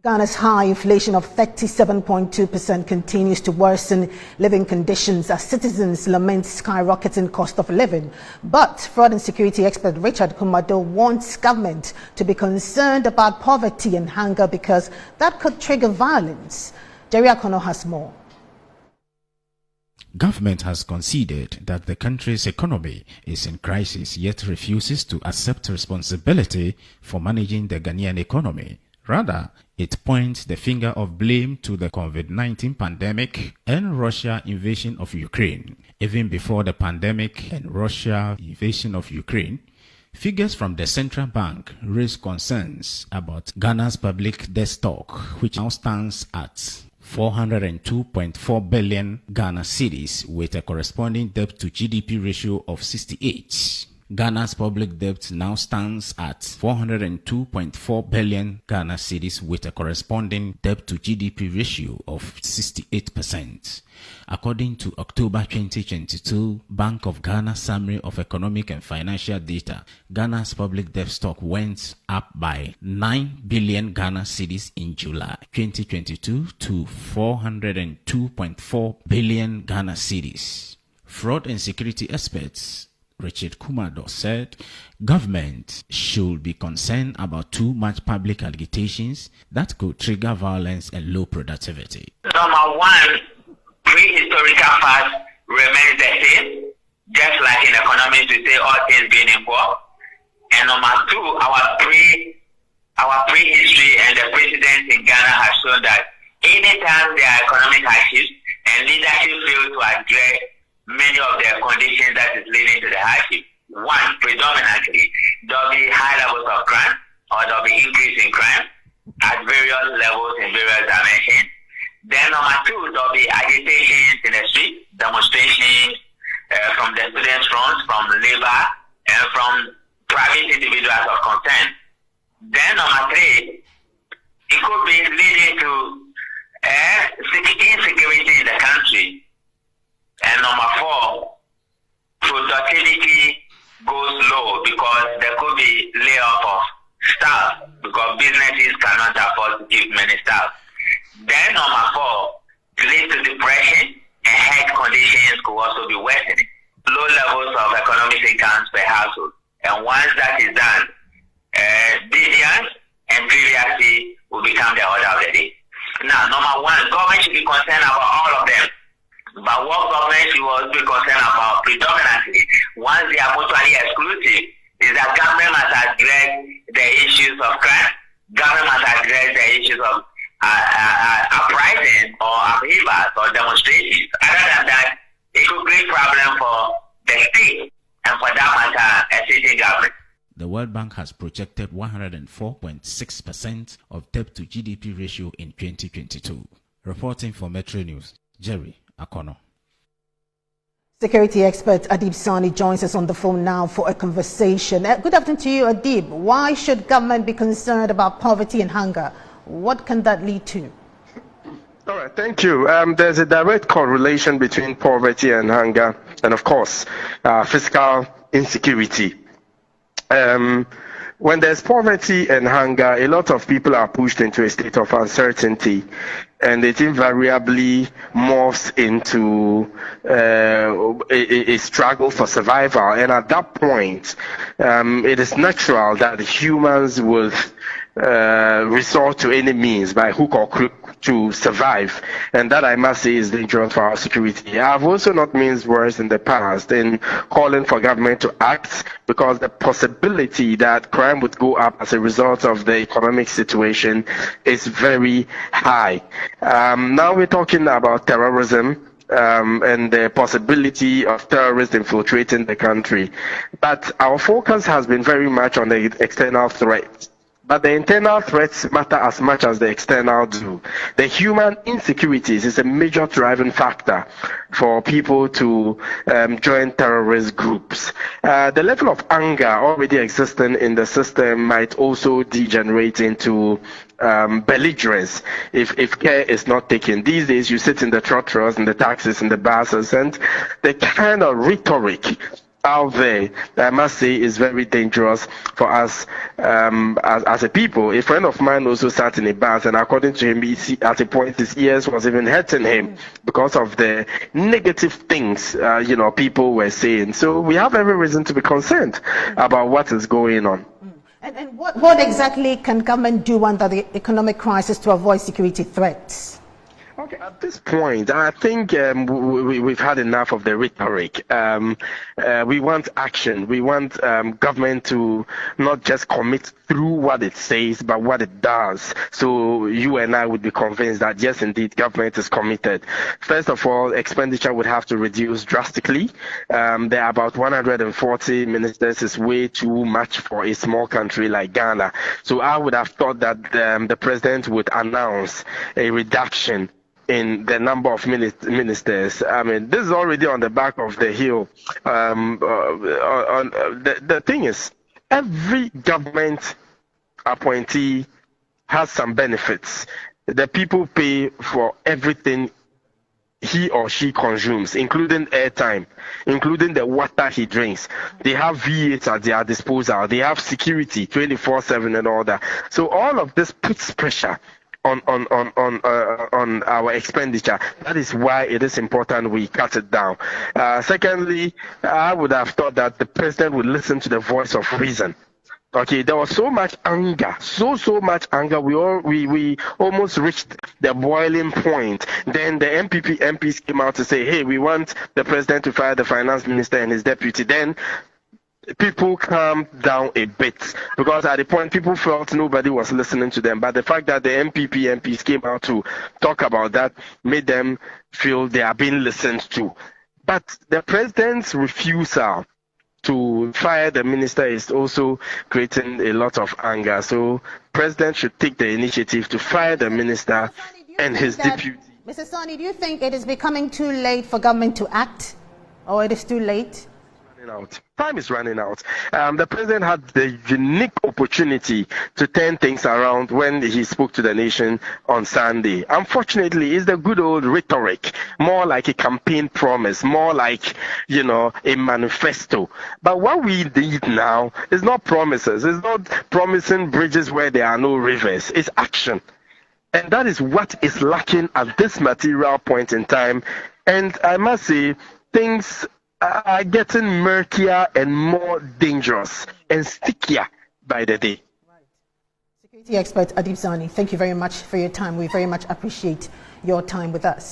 Ghana's high inflation of 37.2% continues to worsen living conditions as citizens lament skyrocketing cost of living. But fraud and security expert Richard Kumado wants government to be concerned about poverty and hunger because that could trigger violence. Jerry Akono has more. Government has conceded that the country's economy is in crisis, yet refuses to accept responsibility for managing the Ghanaian economy. Rather, it points the finger of blame to the COVID-19 pandemic and Russia invasion of Ukraine. Even before the pandemic and Russia invasion of Ukraine, figures from the central bank raised concerns about Ghana's public debt stock, which now stands at 402.4 billion Ghana cedis with a corresponding debt to GDP ratio of 68. Ghana's public debt now stands at 402.4 billion Ghana cedis with a corresponding debt to GDP ratio of 68%. According to October 2022 Bank of Ghana Summary of Economic and Financial Data, Ghana's public debt stock went up by 9 billion Ghana cedis in July 2022 to 402.4 billion Ghana cedis. Fraud and security experts Richard Kumado said government should be concerned about too much public agitations that could trigger violence and low productivity. Number one, prehistorical facts remains the same, just like in economics we say all things being equal. And number two, our prehistory and the precedents in Ghana have shown that anytime there are economic hardships and leadership fail to address many of the conditions that is leading to the hardship. One, predominantly, there will be high levels of crime or there will be increase in crime at various levels in various dimensions. Then number two, there will be agitations in the street, demonstrations from the students' fronts, from labor, and from private individuals of concern. Then number three, it could be leading to insecurity in the country. And number four, productivity goes low because there could be layoff of staff because businesses cannot afford to keep many staff. Then number four, lead to depression and health conditions could also be worsening. Low levels of economic incomes per household. And once that is done, deviance and previously will become the order of the day. Now, number one, government should be concerned about all of them. But what government should also be concerned about predominantly, once they are mutually exclusive, is that government must address the issues of crime, government must address the issues of uprising or upheavals or demonstrations. Other than that, it could create problem for the state and for that matter, a sitting government. The World Bank has projected 104.6% of debt to GDP ratio in 2022. Reporting for Metro News, Jerry Akono. Security expert Adib Sani joins us on the phone now for a conversation. Good afternoon to you, Adib. Why should government be concerned about poverty and hunger? What can that lead to? All right, thank you. There's a direct correlation between poverty and hunger and, of course, fiscal insecurity. When there's poverty and hunger, a lot of people are pushed into a state of uncertainty, and it invariably morphs into a struggle for survival. And at that point, it is natural that humans will resort to any means by hook or crook to survive, and that, I must say, is dangerous for our security. I've also not minced words in the past in calling for government to act, because the possibility that crime would go up as a result of the economic situation is very high. Now we're talking about terrorism and the possibility of terrorists infiltrating the country, but our focus has been very much on the external threats. But the internal threats matter as much as the external do. The human insecurities is a major driving factor for people to join terrorist groups. The level of anger already existing in the system might also degenerate into belligerence if care is not taken. These days you sit in the trotros, in the taxis, in the buses, and the kind of rhetoric out there, I must say, is very dangerous for us as a people. A friend of mine also sat in a bus, and according to him, at a point his ears was even hurting him because of the negative things people were saying. So we have every reason to be concerned about what is going on. And what exactly can government do under the economic crisis to avoid security threats? Okay, at this point, I think we've had enough of the rhetoric. We want action. We want government to not just commit through what it says, but what it does. So you and I would be convinced that, yes, indeed, government is committed. First of all, expenditure would have to reduce drastically. There are about 140 ministers. Is way too much for a small country like Ghana. So I would have thought that the president would announce a reduction in the number of ministers. I mean, this is already on the back of the hill. The thing is, every government appointee has some benefits. The people pay for everything he or she consumes, including airtime, including the water he drinks. They have V8 at their disposal. They have security 24/7 and all that. So all of this puts pressure on our expenditure. That is why it is important we cut it down. Secondly, I would have thought that the president would listen to the voice of reason. Okay, there was so much anger, so much anger. We almost reached the boiling point. Then the MPs came out to say, hey, we want the president to fire the finance minister and his deputy. Then people calmed down a bit, because at the point people felt nobody was listening to them. But the fact that the MPs came out to talk about that made them feel they are being listened to. But the president's refusal to fire the minister is also creating a lot of anger. So president should take the initiative to fire the minister and his deputy. Mr. Sani, do you think it is becoming too late for government to act, or it is too late? Time is running out. The president had the unique opportunity to turn things around when he spoke to the nation on Sunday. Unfortunately, it's the good old rhetoric, more like a campaign promise, more like, a manifesto. But what we need now is not promises. It's not promising bridges where there are no rivers. It's action. And that is what is lacking at this material point in time. And I must say, things are getting murkier and more dangerous and stickier by the day. Right. Security expert Adib Sani, thank you very much for your time. We very much appreciate your time with us.